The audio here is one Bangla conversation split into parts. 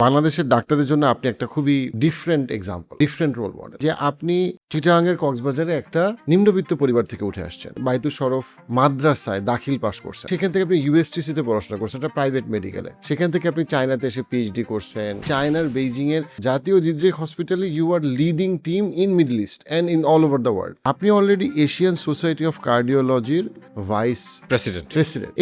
বাংলাদেশের ডাক্তারদের জন্য আপনি একটা খুবই different example, different role model. যে আপনি চিটাগাংয়ের কক্সবাজারে একটা নিম্নবিত্ত পরিবার থেকে উঠে আসছেন, বাইতুল শরফ মাদ্রাসায় দাখিল পাস করছেন, সেখান থেকে আপনি ইউএসটিসি তে পড়াশোনা করছেন, একটা প্রাইভেট মেডিকেলে। সেখান থেকে আপনি চায়নাতে এসে পিএইচডি করছেন, চায়নার বেইজিং এর জাতীয় হৃদরোগ হসপিটালে you are leading team in Middle East and in all over the world. আপনি অলরেডি এশিয়ান সোসাইটি অফ কার্ডিওলজির ভাইস প্রেসিডেন্ট।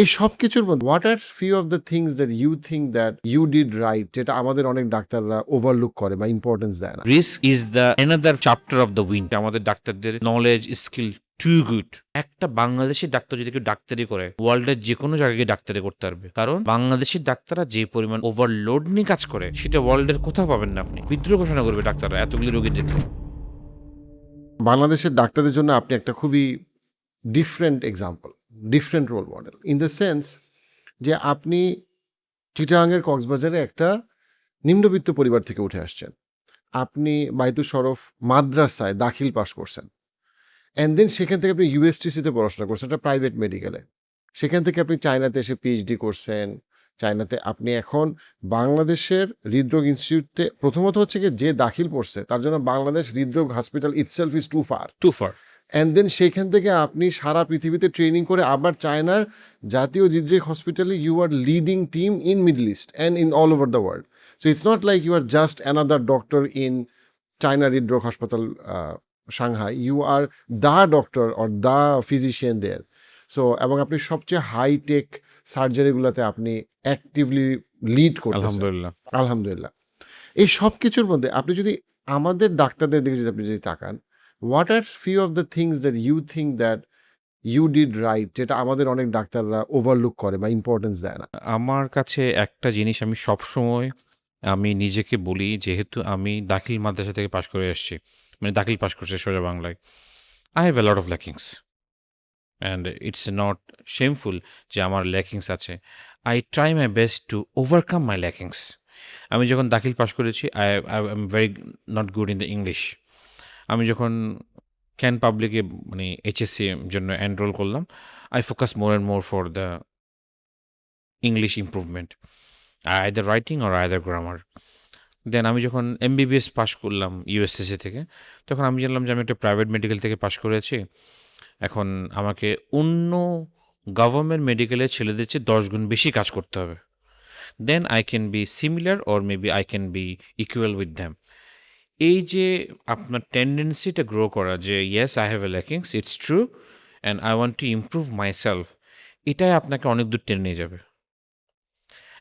এই সব কিছুর মধ্যে what are few of the things that you think that you did right, যেটা আমাদের অনেক ডাক্তাররা ওভারলুক করে বা ইম্পর্টেন্স দেয় না? Risk is the another chapter of the wind. আমাদের ডাক্তারদের নলেজ স্কিল টু গুড। একটা বাংলাদেশি ডাক্তার যদি কেউ ডাক্তারি করে, ওয়ার্ল্ডের যে কোনো জায়গায় গিয়ে ডাক্তারি করতে পারবে, কারণ বাংলাদেশি ডাক্তাররা যে পরিমাণ ওভারলোড নিয়ে কাজ করে সেটা ওয়ার্ল্ডের কোথাও পাবেন না। আপনি বিদ্রোহ ঘোষণা করবে ডাক্তাররা এতগুলি রোগী দেখলে। বাংলাদেশের ডাক্তারদের জন্য আপনি একটা খুবই different example, different role model in the sense যে আপনি চিটাগাংয়ের কক্সবাজারে একটা নিম্নবিত্ত পরিবার থেকে উঠে আসছেন, আপনি বাইতুল শরফ মাদ্রাসায় দাখিল পাস করছেন, অ্যান্ড দেন সেখান থেকে আপনি ইউএসটিসিতে পড়াশোনা করছেন, একটা প্রাইভেট মেডিকেলে। সেখান থেকে আপনি চায়নাতে এসে পিএইচডি করছেন, চায়নাতে আপনি এখন বাংলাদেশের হৃদরোগ ইনস্টিটিউটে প্রথমত হচ্ছে কি যে দাখিল পড়ছে তার জন্য বাংলাদেশ হৃদরোগ hospital itself is too far. And then সেইখান থেকে আপনি সারা পৃথিবীতে ট্রেনিং করে আবার চায়নার জাতীয় হৃদরোগ হসপিটালে you are leading team in Middle East and in all over the world. So it's not like you are just another doctor in China হৃদরোগ হাসপাতাল Shanghai, you are the doctor or the physician there. So এবং আপনি সবচেয়ে হাইটেক সার্জারিগুলোতে আপনি অ্যাক্টিভলি লিড করতেছেন, আলহামদুলিল্লাহ। এই সব কিছুর মধ্যে আপনি যদি আমাদের ডাক্তারদের দিকে যদি আপনি যদি তাকান, what are few of the things that you think that you did right, যেটা আমাদের অনেক ডাক্তাররা ওভারলুক করে বা ইম্পর্টেন্স দেয় না? আমার কাছে একটা জিনিস আমি সবসময় আমি নিজেকে বলি, যেহেতু আমি দাখিল মাদ্রাসা থেকে পাশ করে এসেছি, মানে দাখিল পাশ করছি সোজা বাংলায়, I have a lot of lackings and it's not shameful যে আমার ল্যাকিংস আছে। I try my best to overcome my lackings. আমি যখন দাখিল পাশ করেছি, I am very not good in the English. আমি যখন ক্যান পাবলিকে মানে এইচএসসি জন্য এনরোল করলাম, I focus more and more for the English improvement, either writing or either grammar. Then আমি যখন এমবিবিএস পাশ করলাম ইউএসএসসি থেকে, তখন আমি জানলাম যে আমি একটা প্রাইভেট মেডিকেল থেকে পাশ করেছি। এখন আমাকে অন্য গভর্নমেন্ট মেডিকেলে ছেলেদের চেয়ে 10 গুণ বেশি কাজ করতে হবে। Then I can be similar or maybe I can be equal with them. এই যে আপনার টেন্ডেন্সিটা গ্রো করা যে yes I have a lackings, it's true and I want to improve my myself আপনাকে অনেক দূর টেনে নিয়ে যাবে।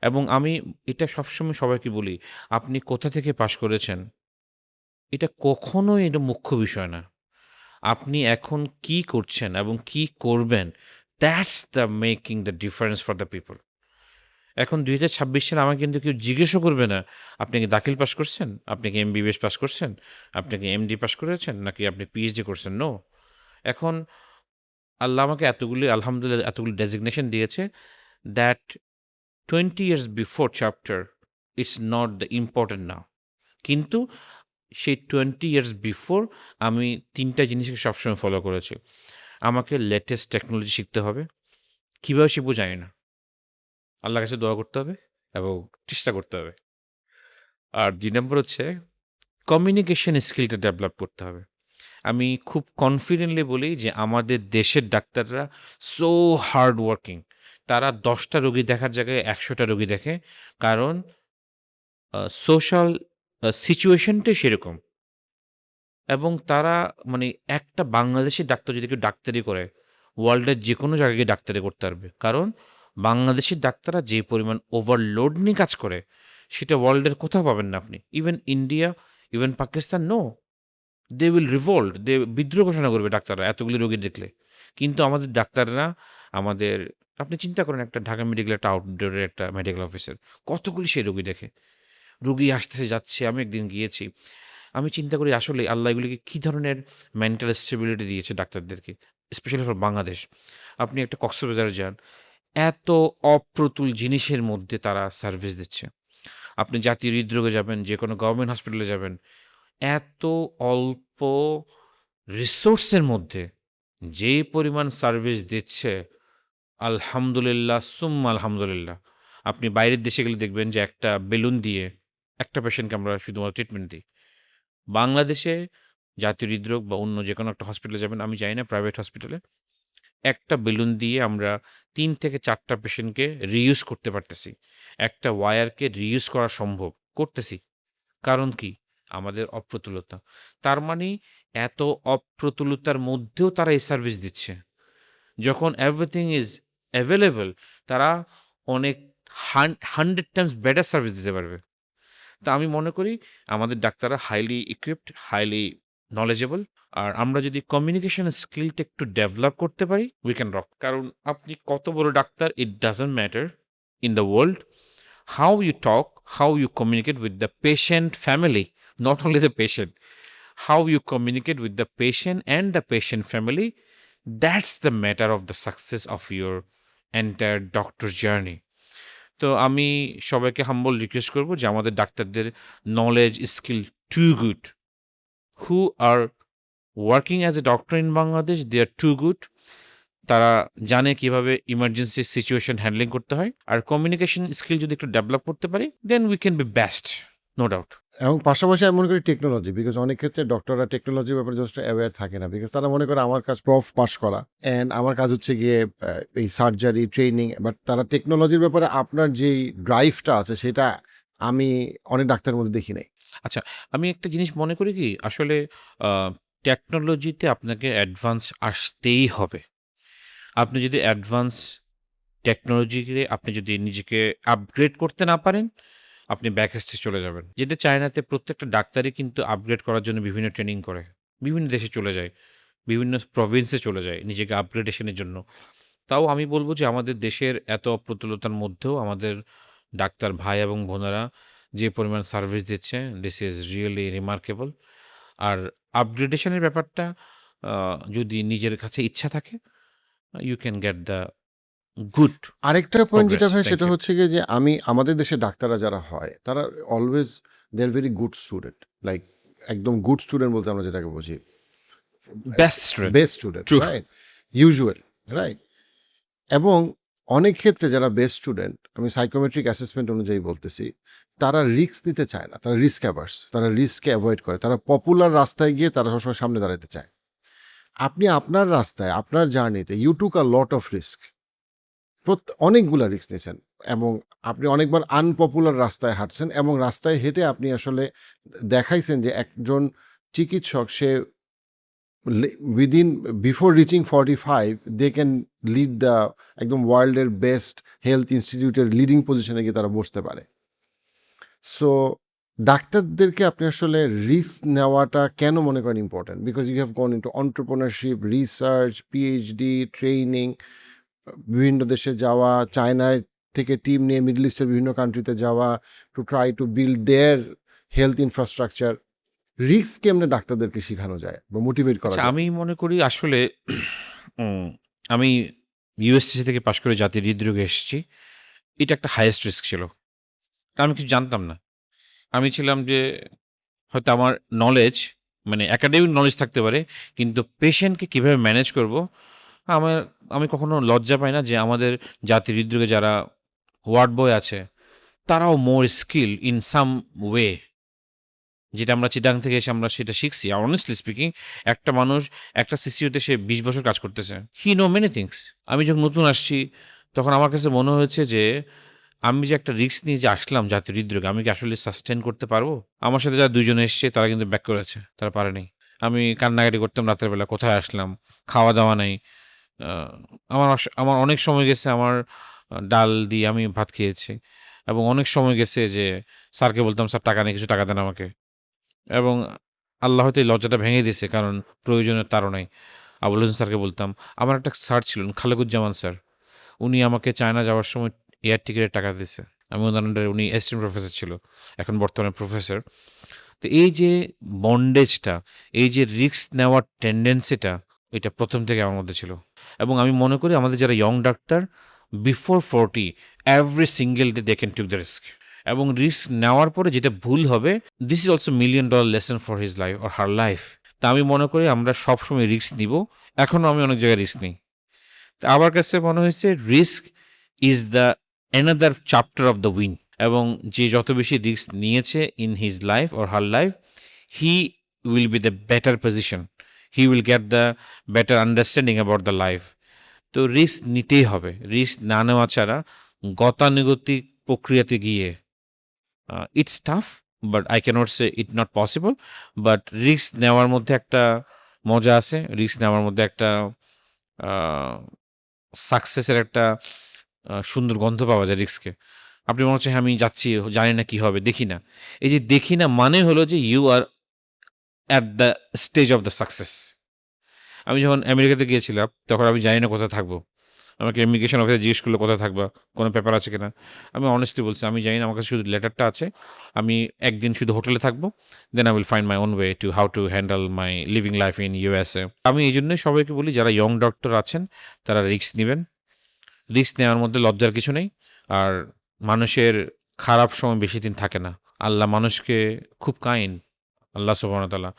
এবং আমি এটা সবসময় সবাইকে বলি, আপনি কোথা থেকে পাশ করেছেন এটা কখনোই এটা মুখ্য বিষয় না। আপনি এখন কি করছেন এবং কি করবেন, that's the making the difference for the people. এখন 2026 সালে আমাকে কিন্তু কেউ জিজ্ঞেসও করবে না আপনি কি দাখিল পাস করছেন, আপনি কি এমবিবিএস পাস করছেন, আপনি কি এমডি পাস করেছেন, নাকি আপনি পিএইচডি করছেন। নো। এখন আল্লাহ আমাকে এতগুলি আলহামদুলিল্লাহ এতগুলি ডেজিগনেশন দিয়েছে that 20 years before chapter it's not the important now. কিন্তু সেই 20 years before আমি 3টা জিনিসকে সবসময় ফলো করেছি। আমাকে লেটেস্ট টেকনোলজি শিখতে হবে। কীভাবে শিখবো জানি না। আল্লাহর কাছে দোয়া করতে হবে এবং চেষ্টা করতে হবে। আর 2 নম্বর হচ্ছে কমিউনিকেশন স্কিলটা ডেভেলপ করতে হবে। আমি খুব কনফিডেন্টলি বলি যে আমাদের দেশের ডাক্তাররা সো হার্ড ওয়ার্কিং। তারা 10টা রোগী দেখার জায়গায় 100টা রোগী দেখে, কারণ সোশ্যাল সিচুয়েশনটাই সেরকম। এবং তারা মানে একটা বাংলাদেশি ডাক্তার যদি কেউ ডাক্তারি করে, ওয়ার্ল্ডের যে কোনো জায়গায় গিয়ে ডাক্তারি করতে পারবে, কারণ বাংলাদেশি ডাক্তাররা যে পরিমাণ ওভারলোড নিয়ে কাজ করে সেটা ওয়ার্ল্ডের কোথাও পাবেন না আপনি। Even India, even Pakistan, no, they will revolt, they বিদ্রোহ ঘোষণা করবে ডাক্তাররা এতগুলি রোগী দেখলে। কিন্তু আমাদের ডাক্তাররা, আমাদের, আপনি চিন্তা করেন একটা ঢাকা মেডিকেল একটা আউটডোরের একটা মেডিকেল অফিসার কতগুলি সেই রোগী দেখে, রোগী আসতেছে যাচ্ছে। আমি একদিন গিয়েছি, আমি চিন্তা করি আসলে আল্লাহ এগুলিকে কী ধরনের মেন্টাল স্টেবিলিটি দিয়েছে ডাক্তারদেরকে, স্পেশালি ফর বাংলাদেশ। আপনি একটা কক্সবাজারে যান, এত অপ্রতুল জিনিসের মধ্যে তারা সার্ভিস দিচ্ছে। আপনি জাতীয় হৃদরোগে যাবেন, যে কোনো গভর্নমেন্ট হসপিটালে যাবেন, এত অল্প রিসোর্সের মধ্যে যে পরিমাণ সার্ভিস দিচ্ছে, আলহামদুলিল্লাহ সুম্মা আলহামদুলিল্লাহ। আপনি বাইরের দেশে গেলে দেখবেন যে একটা বেলুন দিয়ে একটা পেশেন্টকে আমরা শুধুমাত্র ট্রিটমেন্ট দিই। বাংলাদেশে জাতীয় হৃদরোগ বা অন্য যেকোনো একটা হসপিটালে যাবেন, আমি জানি না প্রাইভেট হসপিটালে, একটা বেলুন দিয়ে আমরা ৩ থেকে ৪ টা পেশেন্টকে রিইউজ করতে পারতেছি। একটা ওয়্যারকে রিইউজ করা সম্ভব। করতেছি। কারণ কি? আমাদের অপ্রতুলতা। তার মানে এত অপ্রতুলতার মধ্যেও তারা এই সার্ভিস দিচ্ছে। যখন এভরিথিং ইজ এভেইলেবল, তারা অনেক 100 টাইমস বেটার সার্ভিস দিতে পারবে। তো আমি মনে করি আমাদের ডাক্তাররা হাইলি ইকুইপড, হাইলি নলেজেবল। আর আমরা যদি কমিউনিকেশন স্কিলটা একটু ডেভেলপ করতে পারি, উই ক্যান রক। কারণ আপনি কত বড় doctor, it doesn't matter in the world. How you talk, how you communicate with the patient family, not only the patient, how you communicate with the patient and the patient family, that's the matter of the success of your entire doctor journey. তো আমি সবাইকে হাম্বল রিকোয়েস্ট করব যে আমাদের ডাক্তারদের knowledge skill too good, who are working as a doctor in Bangladesh, they are too good. তারা জানে কিভাবে ইমার্জেন্সি সিচুয়েশন হ্যান্ডলিং করতে হয়। আর কমিউনিকেশন স্কিল যদি একটু ডেভেলপ করতে পারি, then we can be best, no doubt. এবং পাশাপাশি আমি মনে করি টেকনোলজি, বিকজ অনেক ক্ষেত্রে ডক্টররা টেকনোলজির ব্যাপারে যথেষ্ট অ্যাওয়্যার থাকে না, বিকজ তারা মনে করে আমার কাজ প্রফ পাস করা অ্যান্ড আমার কাজ হচ্ছে গিয়ে এই সার্জারি ট্রেনিং, বাট তারা টেকনোলজির ব্যাপারে আপনার যেই ড্রাইভটা আছে সেটা আমি অনেক ডাক্তারের মধ্যে দেখি নাই। আচ্ছা, আমি একটা জিনিস মনে করি কি, আসলে টেকনোলজিতে আপনাকে অ্যাডভান্স আসতেই হবে। আপনি যদি অ্যাডভান্স টেকনোলজিকে আপনি যদি নিজেকে আপগ্রেড করতে না পারেন, আপনি ব্যাক স্টেজ চলে যাবেন। যেটা চায়নাতে প্রত্যেকটা ডাক্তারই কিন্তু আপগ্রেড করার জন্য বিভিন্ন ট্রেনিং করে। বিভিন্ন দেশে চলে যায়, বিভিন্ন প্রভিন্সে চলে যায় নিজেকে আপগ্রেডেশনের জন্য। তাও আমি বলব যে আমাদের দেশের এত অপ্রতুলতার মধ্যেও আমাদের ডাক্তার ভাই এবং বোনেরা যে পরিমাণ সার্ভিস দিচ্ছে, দিস ইজ রিয়েলি রিমার্কেবল। আর আপগ্রেডেশনের ব্যাপারটা যদি নিজের কাছে ইচ্ছা থাকে, you can get the good আরেকটা পয়েন্ট যেটা প্রোগ্রেস। ভাই থ্যাংক সেটা ইউ। হচ্ছে গিয়ে যে আমাদের দেশের ডাক্তাররা যারা হয় তারা always they are very good student, like একদম গুড স্টুডেন্ট বলতে আমরা যেটাকে বুঝি best student. Best student, true. Right, usually, right. এবং অনেক ক্ষেত্রে যারা বেস্ট স্টুডেন্ট, আমি সাইকোমেট্রিক অ্যাসেসমেন্ট অনুযায়ী বলতেছি, তারা রিস্ক নিতে চায় না, তারা রিস্ক অ্যাভার্স, তারা রিস্ককে অ্যাভয়েড করে, তারা পপুলার রাস্তায় গিয়ে তারা সবসময় সামনে দাঁড়াতে চায়। আপনি আপনার রাস্তায় আপনার জার্নিতে you took a lot of risk, অনেকগুলা রিস্ক নিয়েছেন এবং আপনি অনেকবার আনপপুলার রাস্তায় হাঁটছেন এবং রাস্তায় হেঁটে আপনি আসলে দেখাইছেন যে একজন চিকিৎসক সে before reaching 45 they can lead the একদম ওয়ার্ল্ডের বেস্ট হেলথ ইনস্টিটিউটের লিডিং পজিশনে গিয়ে তারা বসতে পারে। সো ডাক্তারদেরকে আপনি আসলে রিস্ক নেওয়াটা কেন মনে করেন important? Because you have gone into entrepreneurship, research, PhD, training, বিভিন্ন দেশে যাওয়া, চায়নায় থেকে টিম নিয়ে মিডল ইস্টের বিভিন্ন কান্ট্রিতে যাওয়া to try to build there health infrastructure. Risk কেমনে ডাক্তারদেরকে শেখানো যায় বা মোটিভেট করা আচ্ছা, যায়? আমি মনে করি আসলে আমি ইউএসসি থেকে পাশ করে জাতীয় হৃদরোগে এসেছি। এটা একটা হাইয়েস্ট রিস্ক ছিল। আমি কিছু জানতাম না। আমি ছিলাম যে হয়তো আমার নলেজ, মানে একাডেমিক নলেজ থাকতে পারে, কিন্তু পেশেন্টকে কিভাবে ম্যানেজ করব, আমার আমি কখনো লজ্জা পাই না যে আমাদের জাতীয় হৃদরোগে যারা ওয়ার্ড বয় আছে, তারাও মোর স্কিল ইন সাম ওয়ে। যেটা আমরা চিটাং থেকে এসে আমরা সেটা শিখছি। আর অনেস্টলি স্পিকিং, একটা মানুষ একটা সিসিউতে সে 20 বছর কাজ করতেছে। He know many things. আমি যখন নতুন আসছি, তখন আমার কাছে মনে হয়েছে যে আমি যে একটা রিস্ক নিয়ে যে আসলাম জাতীয় হৃদরোগে, আমি কি আসলে সাস্টেন করতে পারবো? আমার সাথে যারা 2 জন এসছে তারা কিন্তু ব্যাক করেছে। তারা পারেনি। আমি কান্নাকাটি করতাম রাতের বেলা, কোথায় আসলাম? খাওয়া-দাওয়া নাই। আ আমার অনেক সময় গেছে আমার ডাল দিয়ে আমি ভাত খেয়েছি। এবং অনেক সময় গেছে যে স্যারকে বলতাম, "স্যার টাকা নেই, কিছু টাকা দেন আমাকে।" এবং আল্লাহ হয়তো এই লজ্জাটা ভেঙে দিয়েছে, কারণ প্রয়োজনের তাড়নায় আবুল হোসেন স্যারকে বলতাম। আমার একটা স্যার ছিলেন খালেকুজ্জামান স্যার। উনি আমাকে চায়না যাওয়ার সময় এয়ার টিকেটের টাকা দিয়েছে। আমি ওনার আন্ডারে, উনি অ্যাসিস্ট্যান্ট প্রফেসর ছিল। এখন বর্তমানে প্রফেসর। তো এই যে বন্ডেজটা, এই যে রিস্ক নেওয়ার টেনডেন্সিটা, এটা ১ম থেকে আমার মধ্যে ছিল। এবং আমি মনে করি আমাদের যারা ইয়ং ডাক্তার before 40 every single day they can take the risk. এবং রিস্ক নেওয়ার পরে যেটা ভুল হবে, this is also $1,000,000 lesson for his life or her life. তা আমি মনে করি আমরা সবসময় রিস্ক নিব। এখনও আমি অনেক জায়গায় রিস্ক নিই। তা আমার কাছে মনে হয়েছে risk is the another chapter of the win. এবং যে যত বেশি রিস্ক নিয়েছে in his life or her life, he will be the better position, he will get the better understanding about the life. তো রিস্ক নিতেই হবে, রিস্ক না নেওয়া ছাড়া গতানুগতিক প্রক্রিয়াতে গিয়ে it's tough, but I can't say it not possible, but risk নেওয়ার মধ্যে একটা মজা আছে, রিস্ক নেওয়ার মধ্যে একটা সাকসেসের একটা সুন্দর গন্ধ পাওয়া যায় রিস্কে। আপনি মনে হচ্ছে হ্যাঁ আমি যাচ্ছি, জানি না কি হবে, দেখি না। এই যে দেখি না মানে হলো যে you are at the stage of the success. আমি যখন আমেরিকাতে গিয়েছিলাম তখন আমি জানি না কোথায় থাকবো। আমাকে ইমিগ্রেশন অফিসে জিজ্ঞেস করলো কোথায় থাকবা, কোনো পেপার আছে কিনা। আমি অনেস্টলি বলছি আমি জানি না, আমার কাছে শুধু লেটারটা আছে। আমি একদিন শুধু হোটেলে থাকবো, then I will find my own way to how to handle my living life in USA. আমি এই জন্যই সবাইকে বলি যারা ইয়ং ডক্টর আছেন তারা রিস্ক নেবেন। রিস্ক নেওয়ার মধ্যে লজ্জার কিছু নেই। আর মানুষের খারাপ সময় বেশি দিন থাকে না। আল্লাহ মানুষকে খুব কাইন্ড, আল্লাহ সুবহানাহু ওয়া তাআলা।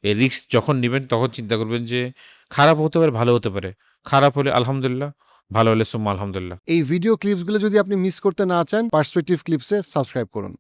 এই রিস্ক যখন নিবেন তখন চিন্তা করবেন যে খারাপ হতে পারে, ভালো হতে পারে। খারাপ হলে আলহামদুলিল্লাহ, ভালো হলে সুম্মা আলহামদুলিল্লাহ। এই ভিডিও ক্লিপসগুলো যদি আপনি মিস করতে না চান, পার্সপেক্টিভ ক্লিপসে সাবস্ক্রাইব করুন।